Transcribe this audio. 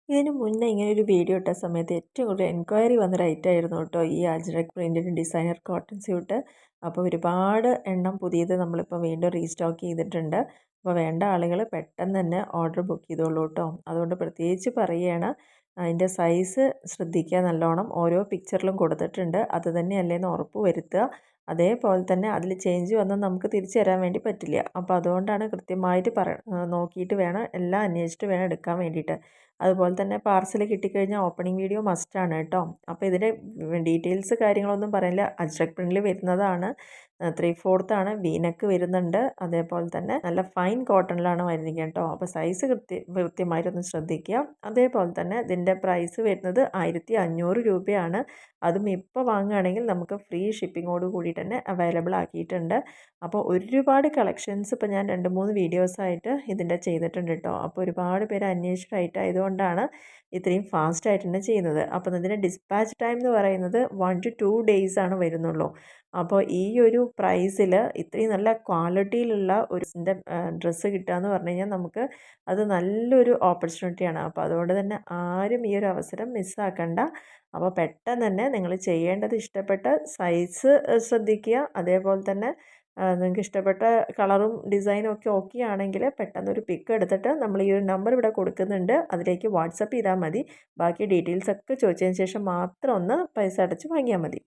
ഇതിന് മുന്നേ ഇങ്ങനെ ഒരു വീഡിയോ ഇട്ട സമയത്ത് ഏറ്റവും കൂടുതൽ എൻക്വയറി വന്നൊരു ഐറ്റം ആയിരുന്നു കേട്ടോ ഈ ajrak printed designer cotton suit. അപ്പോൾ ഒരുപാട് എണ്ണം പുതിയത് നമ്മളിപ്പോൾ വീണ്ടും റീസ്റ്റോക്ക് ചെയ്തിട്ടുണ്ട്. അപ്പോൾ വേണ്ട ആളുകൾ പെട്ടെന്ന് തന്നെ ഓർഡർ ബുക്ക് ചെയ്തോളൂ കേട്ടോ. അതുകൊണ്ട് പ്രത്യേകിച്ച് പറയുകയാണ്, അതിൻ്റെ സൈസ് ശ്രദ്ധിക്കുക നല്ലോണം. ഓരോ പിക്ചറിലും കൊടുത്തിട്ടുണ്ട്, അത് തന്നെയല്ലേന്ന് ഉറപ്പ് വരുത്തുക. അതേപോലെ തന്നെ അതിൽ ചേഞ്ച് വന്നാൽ നമുക്ക് തിരിച്ചു തരാൻ വേണ്ടി പറ്റില്ല. അപ്പോൾ അതുകൊണ്ടാണ് കൃത്യമായിട്ട് നോക്കിയിട്ട് വേണം, എല്ലാം അന്വേഷിച്ചിട്ട് വേണം എടുക്കാൻ വേണ്ടിയിട്ട്. അതുപോലെ തന്നെ പാർസൽ കിട്ടിക്കഴിഞ്ഞാൽ ഓപ്പണിംഗ് വീഡിയോ മസ്റ്റാണ് കേട്ടോ. അപ്പോൾ ഇതിൻ്റെ ഡീറ്റെയിൽസ് കാര്യങ്ങളൊന്നും പറയില്ല. അജ്രക് പ്രിൻറ്റിൽ വരുന്നതാണ്. 3/4 ആണ്, വീനക്ക് വരുന്നുണ്ട്. അതേപോലെ തന്നെ നല്ല ഫൈൻ കോട്ടണിലാണ് വരുന്നത് കേട്ടോ. അപ്പോൾ സൈസ് കൃത്യമായിട്ടൊന്ന് ശ്രദ്ധിക്കുക. അതേപോലെ തന്നെ ഇതിൻ്റെ പ്രൈസ് വരുന്നത് 1500 രൂപയാണ്. അതും ഇപ്പോൾ വാങ്ങുകയാണെങ്കിൽ നമുക്ക് ഫ്രീ ഷിപ്പിങ്ങോട് കൂടി തന്നെ അവൈലബിൾ ആക്കിയിട്ടുണ്ട്. അപ്പോൾ ഒരുപാട് കളക്ഷൻസ് ഇപ്പോൾ ഞാൻ 2-3 വീഡിയോസായിട്ട് ഇതിൻ്റെ ചെയ്തിട്ടുണ്ട് കേട്ടോ. അപ്പോൾ ഒരുപാട് പേര് അന്വേഷിച്ചിട്ട് ആയതുകൊണ്ടാണ് ഇത്രയും ഫാസ്റ്റായിട്ട് തന്നെ ചെയ്യുന്നത്. അപ്പോൾ ഇതിൻ്റെ ഡിസ്പാച്ച് ടൈം എന്ന് പറയുന്നത് 1 to 2 days ആണ് വരുന്നുള്ളൂ. അപ്പോൾ ഈ ഒരു പ്രൈസിൽ ഇത്രയും നല്ല ക്വാളിറ്റിയിലുള്ള ഒരു ഡ്രസ്സ് കിട്ടുക എന്ന് പറഞ്ഞു കഴിഞ്ഞാൽ നമുക്ക് അത് നല്ലൊരു ഓപ്പർച്യൂണിറ്റിയാണ്. അപ്പോൾ അതുകൊണ്ട് തന്നെ ആരും ഈ ഒരു അവസരം മിസ്സാക്കണ്ട. അപ്പോൾ പെട്ടെന്ന് തന്നെ നിങ്ങൾ ചെയ്യേണ്ടത്, ഇഷ്ടപ്പെട്ട സൈസ് ശ്രദ്ധിക്കുക. അതേപോലെ തന്നെ നിങ്ങൾക്ക് ഇഷ്ടപ്പെട്ട കളറും ഡിസൈനും ഒക്കെ ഓക്കെ ആണെങ്കിൽ പെട്ടെന്നൊരു പിക്ക് എടുത്തിട്ട് നമ്മൾ ഈ ഒരു നമ്പർ ഇവിടെ കൊടുക്കുന്നുണ്ട്, അതിലേക്ക് വാട്സപ്പ് ചെയ്താൽ മതി. ബാക്കി ഡീറ്റെയിൽസ് ഒക്കെ ചോദിച്ചതിന് ശേഷം മാത്രം ഒന്ന് പൈസ അടച്ച് വാങ്ങിയാൽ മതി.